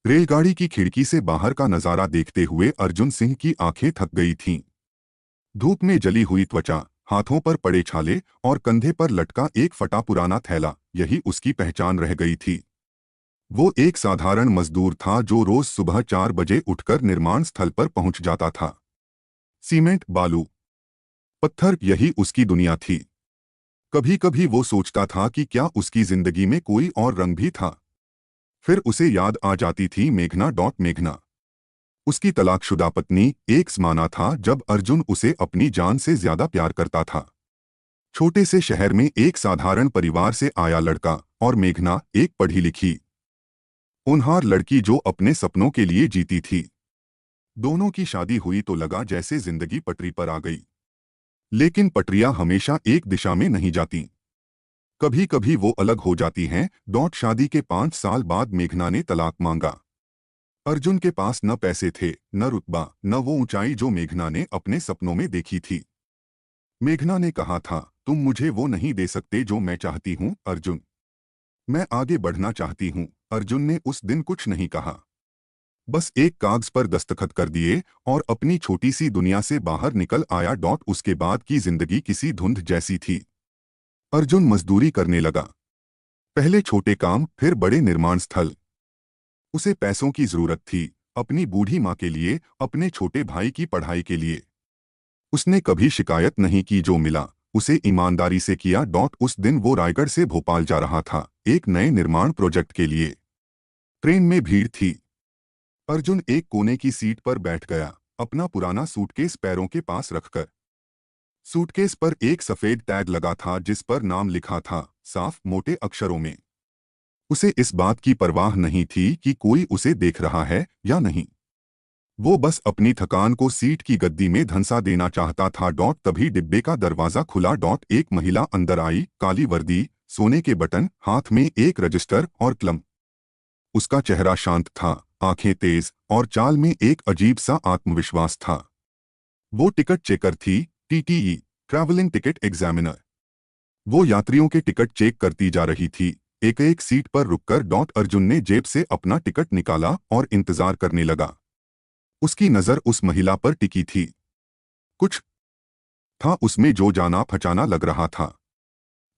रेलगाड़ी की खिड़की से बाहर का नजारा देखते हुए अर्जुन सिंह की आंखें थक गई थीं। धूप में जली हुई त्वचा, हाथों पर पड़े छाले और कंधे पर लटका एक फटा पुराना थैला, यही उसकी पहचान रह गई थी। वो एक साधारण मजदूर था जो रोज सुबह 4 बजे उठकर निर्माण स्थल पर पहुंच जाता था। सीमेंट, बालू, पत्थर, यही उसकी दुनिया थी। कभी कभी वो सोचता था कि क्या उसकी जिंदगी में कोई और रंग भी था। फिर उसे याद आ जाती थी मेघना। उसकी तलाकशुदा पत्नी। एक ज़माना था जब अर्जुन उसे अपनी जान से ज्यादा प्यार करता था। छोटे से शहर में एक साधारण परिवार से आया लड़का, और मेघना एक पढ़ी लिखी होनहार लड़की जो अपने सपनों के लिए जीती थी। दोनों की शादी हुई तो लगा जैसे जिंदगी पटरी पर आ गई। लेकिन पटरियां हमेशा एक दिशा में नहीं जाती। कभी कभी वो अलग हो जाती हैं। शादी के 5 साल बाद मेघना ने तलाक मांगा। अर्जुन के पास न पैसे थे, न रुतबा, न वो ऊंचाई जो मेघना ने अपने सपनों में देखी थी। मेघना ने कहा था, तुम मुझे वो नहीं दे सकते जो मैं चाहती हूँ अर्जुन। मैं आगे बढ़ना चाहती हूँ। अर्जुन ने उस दिन कुछ नहीं कहा। बस एक कागज पर दस्तखत कर दिए और अपनी छोटी सी दुनिया से बाहर निकल आया। उसके बाद की जिंदगी किसी धुंध जैसी थी। अर्जुन मजदूरी करने लगा। पहले छोटे काम, फिर बड़े निर्माण स्थल। उसे पैसों की जरूरत थी, अपनी बूढ़ी माँ के लिए, अपने छोटे भाई की पढ़ाई के लिए। उसने कभी शिकायत नहीं की, जो मिला उसे ईमानदारी से किया। उस दिन वो रायगढ़ से भोपाल जा रहा था, एक नए निर्माण प्रोजेक्ट के लिए। ट्रेन में भीड़ थी। अर्जुन एक कोने की सीट पर बैठ गया, अपना पुराना सूटकेस पैरों के पास रखकर। सूटकेस पर एक सफेद टैग लगा था जिस पर नाम लिखा था, साफ मोटे अक्षरों में। उसे इस बात की परवाह नहीं थी कि कोई उसे देख रहा है या नहीं। वो बस अपनी थकान को सीट की गद्दी में धंसा देना चाहता था। तभी डिब्बे का दरवाजा खुला। एक महिला अंदर आई, काली वर्दी, सोने के बटन, हाथ में एक रजिस्टर और कलम। उसका चेहरा शांत था, आंखें तेज, और चाल में एक अजीब सा आत्मविश्वास था। वो टिकट चेकर थी, टीटीई, ट्रैवलिंग टिकट एग्जामिनर। वो यात्रियों के टिकट चेक करती जा रही थी, एक एक सीट पर रुककर। अर्जुन ने जेब से अपना टिकट निकाला और इंतजार करने लगा। उसकी नजर उस महिला पर टिकी थी। कुछ था उसमें जो जाना पहचाना लग रहा था।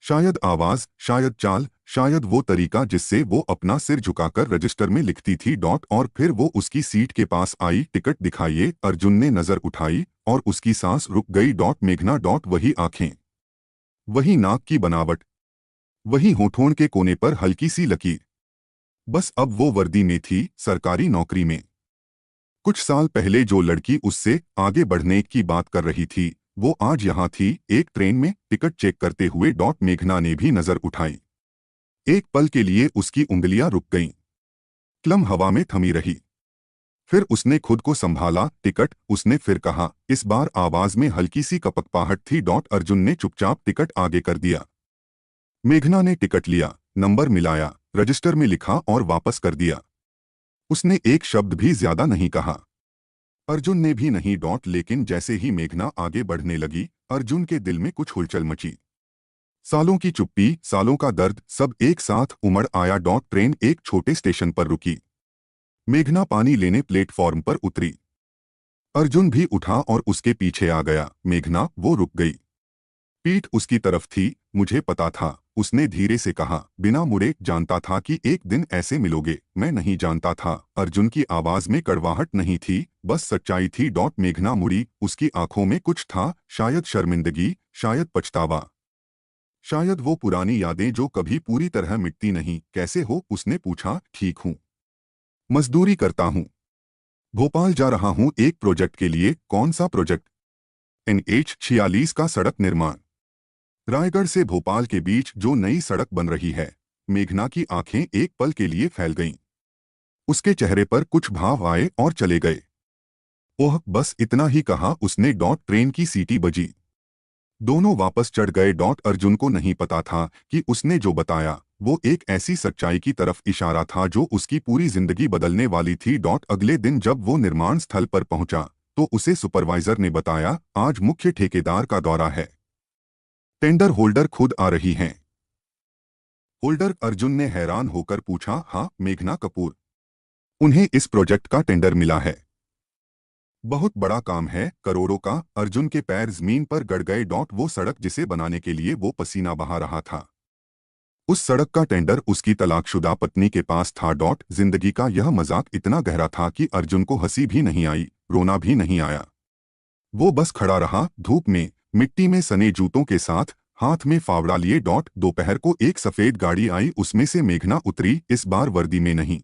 शायद आवाज, शायद चाल, शायद वो तरीका जिससे वो अपना सिर झुकाकर रजिस्टर में लिखती थी। और फिर वो उसकी सीट के पास आई। टिकट दिखाइए। अर्जुन ने नजर उठाई और उसकी सांस रुक गई। मेघना। वही आंखें, वही नाक की बनावट, वही होठों के कोने पर हल्की सी लकीर। बस अब वो वर्दी में थी, सरकारी नौकरी में। कुछ साल पहले जो लड़की उससे आगे बढ़ने की बात कर रही थी, वो आज यहाँ थी, एक ट्रेन में टिकट चेक करते हुए। मेघना ने भी नजर उठाई। एक पल के लिए उसकी उंगलियां रुक गईं। कलम हवा में थमी रही। फिर उसने खुद को संभाला। टिकट, उसने फिर कहा, इस बार आवाज में हल्की सी कपकपाहट थी। अर्जुन ने चुपचाप टिकट आगे कर दिया। मेघना ने टिकट लिया, नंबर मिलाया, रजिस्टर में लिखा और वापस कर दिया। उसने एक शब्द भी ज्यादा नहीं कहा। अर्जुन ने भी नहीं। लेकिन जैसे ही मेघना आगे बढ़ने लगी, अर्जुन के दिल में कुछ हलचल मची। सालों की चुप्पी, सालों का दर्द, सब एक साथ उमड़ आया। ट्रेन एक छोटे स्टेशन पर रुकी। मेघना पानी लेने प्लेटफॉर्म पर उतरी। अर्जुन भी उठा और उसके पीछे आ गया। मेघना, वो रुक गई। पीठ उसकी तरफ थी। मुझे पता था, उसने धीरे से कहा, बिना मुड़े। जानता था कि एक दिन ऐसे मिलोगे। मैं नहीं जानता था। अर्जुन की आवाज में कड़वाहट नहीं थी, बस सच्चाई थी। मेघना मुड़ी, उसकी आंखों में कुछ था, शायद शर्मिंदगी, शायद पछतावा, शायद वो पुरानी यादें जो कभी पूरी तरह मिटती नहीं। कैसे हो? उसने पूछा। ठीक हूँ, मजदूरी करता हूँ, भोपाल जा रहा हूँ एक प्रोजेक्ट के लिए। कौन सा प्रोजेक्ट? NH 46 का सड़क निर्माण। रायगढ़ से भोपाल के बीच जो नई सड़क बन रही है। मेघना की आंखें एक पल के लिए फैल गईं। उसके चेहरे पर कुछ भाव आए और चले गए। ओह, बस इतना ही कहा उसने। ट्रेन की सीटी बजी। दोनं वापस चढ़ गए। अर्जुन को नहीं पता था कि उसने जो बताया वो एक ऐसी सच्चाई की तरफ इशारा था जो उसकी पूरी जिंदगी बदलने वाली थी। अगले दिन जब वो निर्माण स्थल पर पहुंचा तो उसे सुपरवाइजर ने बताया, आज मुख्य ठेकेदार का दौरा है, टेंडर होल्डर खुद आ रही हैं। होल्डर? अर्जुन ने हैरान होकर पूछा। हाँ, मेघना कपूर। उन्हें इस प्रोजेक्ट का टेंडर मिला है। बहुत बड़ा काम है, करोड़ों का। अर्जुन के पैर जमीन पर गड़ गए। वो सड़क जिसे बनाने के लिए वो पसीना बहा रहा था, उस सड़क का टेंडर उसकी तलाकशुदा पत्नी के पास था। जिंदगी का यह मजाक इतना गहरा था कि अर्जुन को हंसी भी नहीं आई, रोना भी नहीं आया। वो बस खड़ा रहा, धूप में, मिट्टी में सने जूतों के साथ, हाथ में फावड़ा लिए। दोपहर को एक सफेद गाड़ी आई, उसमें से मेघना उतरी, इस बार वर्दी में नहीं,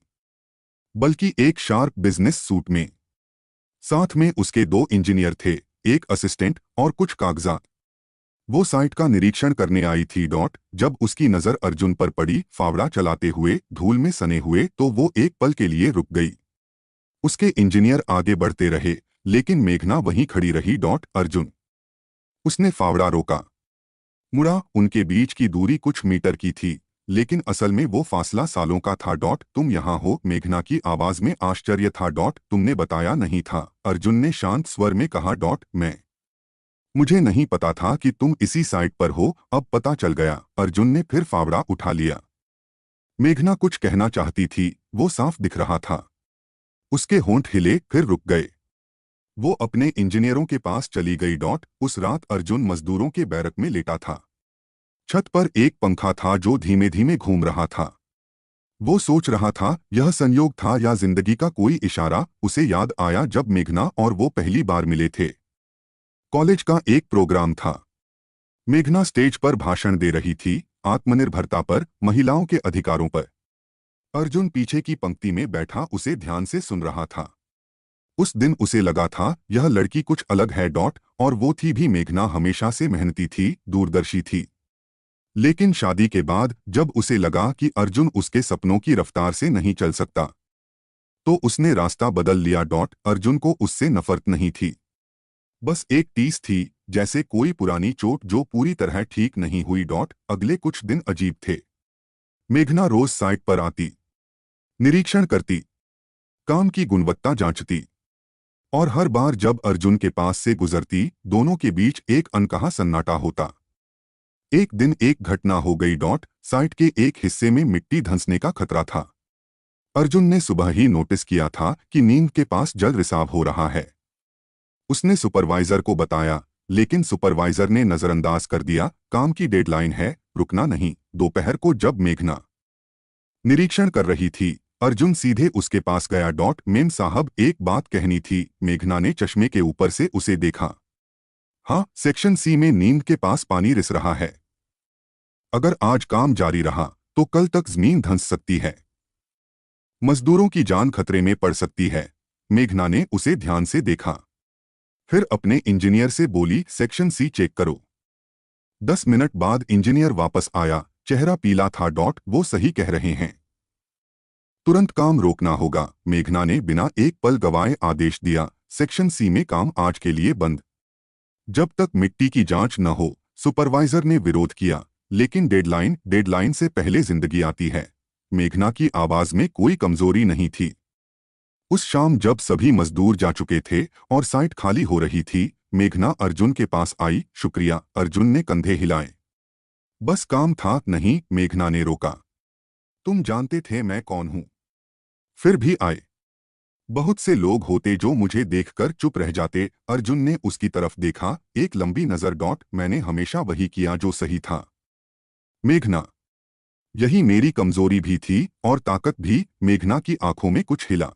बल्कि एक शार्प बिजनेस सूट में। साथ में उसके दो इंजीनियर थे, एक असिस्टेंट और कुछ कागजात। वो साइट का निरीक्षण करने आई थी। जब उसकी नजर अर्जुन पर पड़ी, फावड़ा चलाते हुए, धूल में सने हुए, तो वो एक पल के लिए रुक गई। उसके इंजीनियर आगे बढ़ते रहे, लेकिन मेघना वहीं खड़ी रही। अर्जुन, उसने फावड़ा रोका, मुड़ा। उनके बीच की दूरी कुछ मीटर की थी, लेकिन असल में वो फासला सालों का था। तुम यहाँ हो? मेघना की आवाज में आश्चर्य था। तुमने बताया नहीं था, अर्जुन ने शांत स्वर में कहा। मैं, मुझे नहीं पता था कि तुम इसी साइट पर हो, अब पता चल गया। अर्जुन ने फिर फावड़ा उठा लिया। मेघना कुछ कहना चाहती थी, वो साफ दिख रहा था। उसके होंठ हिले, फिर रुक गए। वो अपने इंजीनियरों के पास चली गई। उस रात अर्जुन मजदूरों के बैरक में लेटा था। छत पर एक पंखा था जो धीमे धीमे घूम रहा था। वो सोच रहा था, यह संयोग था या जिंदगी का कोई इशारा। उसे याद आया जब मेघना और वो पहली बार मिले थे। कॉलेज का एक प्रोग्राम था। मेघना स्टेज पर भाषण दे रही थी, आत्मनिर्भरता पर, महिलाओं के अधिकारों पर। अर्जुन पीछे की पंक्ति में बैठा उसे ध्यान से सुन रहा था। उस दिन उसे लगा था, यह लड़की कुछ अलग है। और वो थी भी। मेघना हमेशा से मेहनती थी, दूरदर्शी थी। लेकिन शादी के बाद जब उसे लगा कि अर्जुन उसके सपनों की रफ्तार से नहीं चल सकता, तो उसने रास्ता बदल लिया। अर्जुन को उससे नफरत नहीं थी, बस एक टीस थी, जैसे कोई पुरानी चोट जो पूरी तरह ठीक नहीं हुई। अगले कुछ दिन अजीब थे। मेघना रोज साइट पर आती, निरीक्षण करती, काम की गुणवत्ता जांचती, और हर बार जब अर्जुन के पास से गुजरती, दोनों के बीच एक अनकहा सन्नाटा होता। एक दिन एक घटना हो गई। साइट के एक हिस्से में मिट्टी धंसने का खतरा था। अर्जुन ने सुबह ही नोटिस किया था कि नींद के पास जल रिसाव हो रहा है। उसने सुपरवाइजर को बताया, लेकिन सुपरवाइजर ने नजरअंदाज कर दिया, काम की डेडलाइन है, रुकना नहीं। दोपहर को जब मेघना निरीक्षण कर रही थी, अर्जुन सीधे उसके पास गया। मेम साहब, एक बात कहनी थी। मेघना ने चश्मे के ऊपर से उसे देखा। हाँ, सेक्शन सी में नींद के पास पानी रिस रहा है। अगर आज काम जारी रहा तो कल तक जमीन धंस सकती है, मजदूरों की जान खतरे में पड़ सकती है। मेघना ने उसे ध्यान से देखा, फिर अपने इंजीनियर से बोली, सेक्शन सी चेक करो। 10 मिनट बाद इंजीनियर वापस आया, चेहरा पीला था। वो सही कह रहे हैं, तुरंत काम रोकना होगा। मेघना ने बिना एक पल गवाए आदेश दिया, सेक्शन सी में काम आज के लिए बंद, जब तक मिट्टी की जांच न हो। सुपरवाइजर ने विरोध किया, लेकिन डेडलाइन से पहले जिंदगी आती है। मेघना की आवाज में कोई कमजोरी नहीं थी। उस शाम जब सभी मजदूर जा चुके थे और साइट खाली हो रही थी, मेघना अर्जुन के पास आई। शुक्रिया, अर्जुन ने कंधे हिलाए। बस काम था। नहीं, मेघना ने रोका, तुम जानते थे मैं कौन हूं, फिर भी आए। बहुत से लोग होते जो मुझे देखकर चुप रह जाते। अर्जुन ने उसकी तरफ देखा, एक लंबी नजर। मैंने हमेशा वही किया जो सही था, मेघना। यही मेरी कमजोरी भी थी और ताकत भी। मेघना की आंखों में कुछ हिला।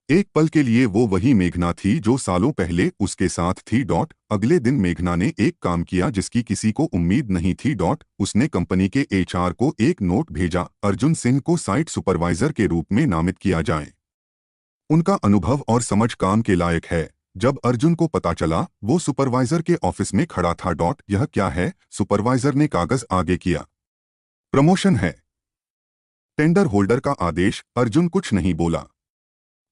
एक पल के लिए वो वही मेघना थी जो सालों पहले उसके साथ थी। अगले दिन मेघना ने एक काम किया जिसकी किसी को उम्मीद नहीं थी। उसने कंपनी के एचआर को एक नोट भेजा, अर्जुन सिंह को साइट सुपरवाइजर के रूप में नामित किया जाए। उनका अनुभव और समझ काम के लायक है। जब अर्जुन को पता चला, वो सुपरवाइजर के ऑफिस में खड़ा था। यह क्या है? सुपरवाइजर ने कागज आगे किया। प्रमोशन है, टेंडर होल्डर का आदेश। अर्जुन कुछ नहीं बोला।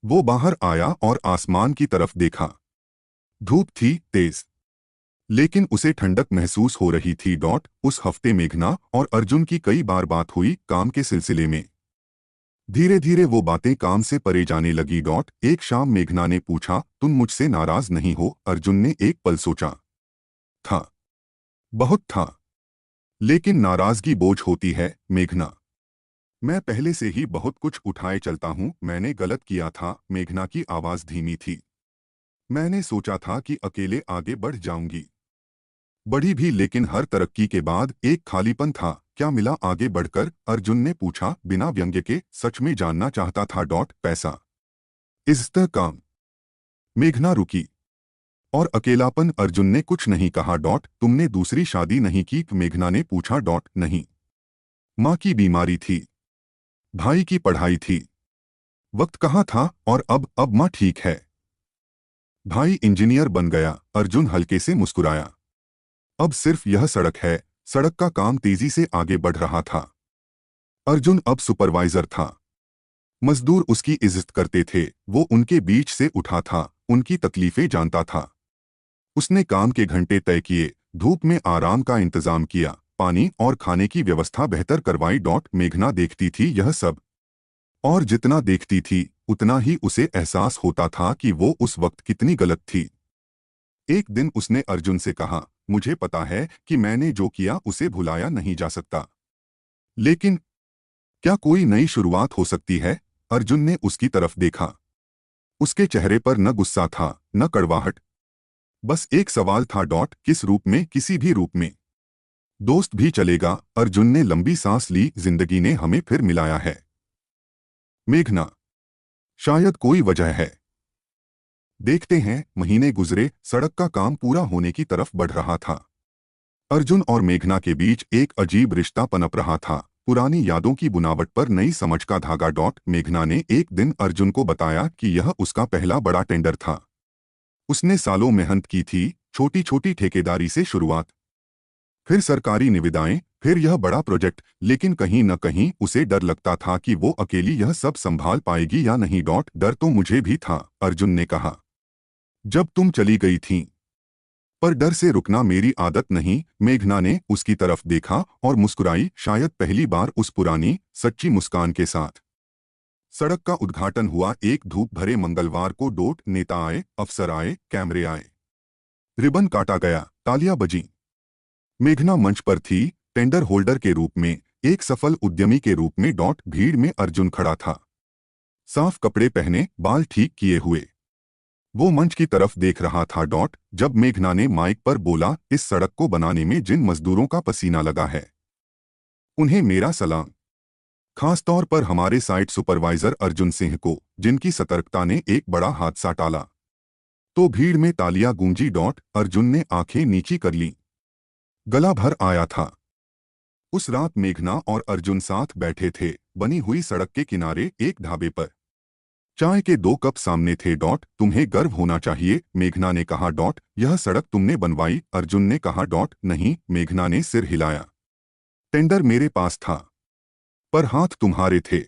वो बाहर आया और आसमान की तरफ देखा। धूप थी तेज, लेकिन उसे ठंडक महसूस हो रही थी। उस हफ्ते मेघना और अर्जुन की कई बार बात हुई, काम के सिलसिले में। धीरे धीरे वो बातें काम से परे जाने लगी। एक शाम मेघना ने पूछा, तुम मुझसे नाराज नहीं हो? अर्जुन ने एक पल सोचा। था, बहुत था, लेकिन नाराजगी बोझ होती है, मेघना। मैं पहले से ही बहुत कुछ उठाए चलता हूँ। मैंने गलत किया था। मेघना की आवाज धीमी थी। मैंने सोचा था कि अकेले आगे बढ़ जाऊंगी। बढ़ी भी, लेकिन हर तरक्की के बाद एक खालीपन था। क्या मिला आगे बढ़कर? अर्जुन ने पूछा बिना व्यंग्य के। सच में जानना चाहता था। पैसा, इज्जत, काम। मेघना रुकी। और अकेलापन? अर्जुन ने कुछ नहीं कहा। तुमने दूसरी शादी नहीं की? मेघना ने पूछा। नहीं। माँ की बीमारी थी, भाई की पढ़ाई थी, वक्त कहाँ था। और अब माँ ठीक है, भाई इंजीनियर बन गया। अर्जुन हल्के से मुस्कुराया। अब सिर्फ यह सड़क है। सड़क का काम तेजी से आगे बढ़ रहा था। अर्जुन अब सुपरवाइजर था। मजदूर उसकी इज्जत करते थे। वो उनके बीच से उठा था, उनकी तकलीफें जानता था। उसने काम के घंटे तय किए, धूप में आराम का इंतजाम किया, पानी और खाने की व्यवस्था बेहतर करवाई। मेघना देखती थी यह सब, और जितना देखती थी उतना ही उसे एहसास होता था कि वो उस वक्त कितनी गलत थी। एक दिन उसने अर्जुन से कहा, मुझे पता है कि मैंने जो किया उसे भुलाया नहीं जा सकता, लेकिन क्या कोई नई शुरुआत हो सकती है? अर्जुन ने उसकी तरफ देखा। उसके चेहरे पर न गुस्सा था, न कड़वाहट, बस एक सवाल था। किस रूप में? किसी भी रूप में। दोस्त भी चलेगा। अर्जुन ने लंबी सांस ली। जिंदगी ने हमें फिर मिलाया है मेघना, शायद कोई वजह है। देखते हैं। महीने गुजरे, सड़क का काम पूरा होने की तरफ बढ़ रहा था। अर्जुन और मेघना के बीच एक अजीब रिश्ता पनप रहा था, पुरानी यादों की बुनावट पर नई समझ का धागा। मेघना ने एक दिन अर्जुन को बताया कि यह उसका पहला बड़ा टेंडर था। उसने सालों मेहनत की थी, छोटी छोटी ठेकेदारी से शुरुआत, फिर सरकारी निविदाएं, फिर यह बड़ा प्रोजेक्ट। लेकिन कहीं न कहीं उसे डर लगता था कि वो अकेली यह सब संभाल पाएगी या नहीं। डर तो मुझे भी था, अर्जुन ने कहा, जब तुम चली गई थीं। पर डर से रुकना मेरी आदत नहीं। मेघना ने उसकी तरफ देखा और मुस्कुराई, शायद पहली बार उस पुरानी सच्ची मुस्कान के साथ। सड़क का उद्घाटन हुआ एक धूप भरे मंगलवार को। नेता आए, अफसर आए, कैमरे आए, रिबन काटा गया, तालियां बजीं। मेघना मंच पर थी, टेंडर होल्डर के रूप में, एक सफल उद्यमी के रूप में। भीड़ में अर्जुन खड़ा था, साफ कपड़े पहने, बाल ठीक किए हुए। वो मंच की तरफ देख रहा था। जब मेघना ने माइक पर बोला, इस सड़क को बनाने में जिन मजदूरों का पसीना लगा है, उन्हें मेरा सलाम। खासतौर पर हमारे साइट सुपरवाइजर अर्जुन सिंह को, जिनकी सतर्कता ने एक बड़ा हादसा टाला। तो भीड़ में तालियां गूंजी। अर्जुन ने आंखें नीची कर लीं। गला भर आया था। उस रात मेघना और अर्जुन साथ बैठे थे, बनी हुई सड़क के किनारे एक ढाबे पर। चाय के 2 कप सामने थे। तुम्हें गर्व होना चाहिए, मेघना ने कहा। यह सड़क तुमने बनवाई? अर्जुन ने कहा। नहीं, मेघना ने सिर हिलाया। टेंडर मेरे पास था, पर हाथ तुम्हारे थे,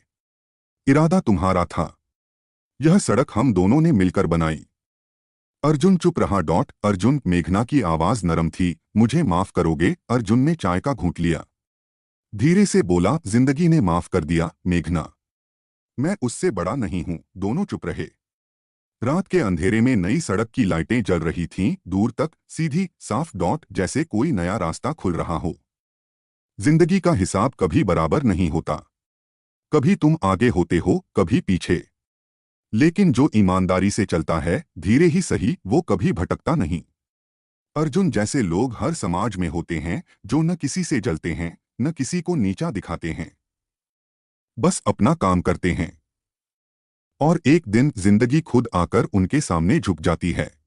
इरादा तुम्हारा था। यह सड़क हम दोनों ने मिलकर बनाई। अर्जुन चुप रहा। अर्जुन, मेघना की आवाज नरम थी, मुझे माफ करोगे? अर्जुन ने चाय का घूंट लिया, धीरे से बोला, जिंदगी ने माफ कर दिया मेघना, मैं उससे बड़ा नहीं हूं। दोनों चुप रहे। रात के अंधेरे में नई सड़क की लाइटें जल रही थीं, दूर तक, सीधी, साफ। जैसे कोई नया रास्ता खुल रहा हो। जिंदगी का हिसाब कभी बराबर नहीं होता। कभी तुम आगे होते हो, कभी पीछे। लेकिन जो ईमानदारी से चलता है, धीरे ही सही, वो कभी भटकता नहीं। अर्जुन जैसे लोग हर समाज में होते हैं, जो न किसी से जलते हैं, न किसी को नीचा दिखाते हैं, बस अपना काम करते हैं। और एक दिन जिंदगी खुद आकर उनके सामने झुक जाती है।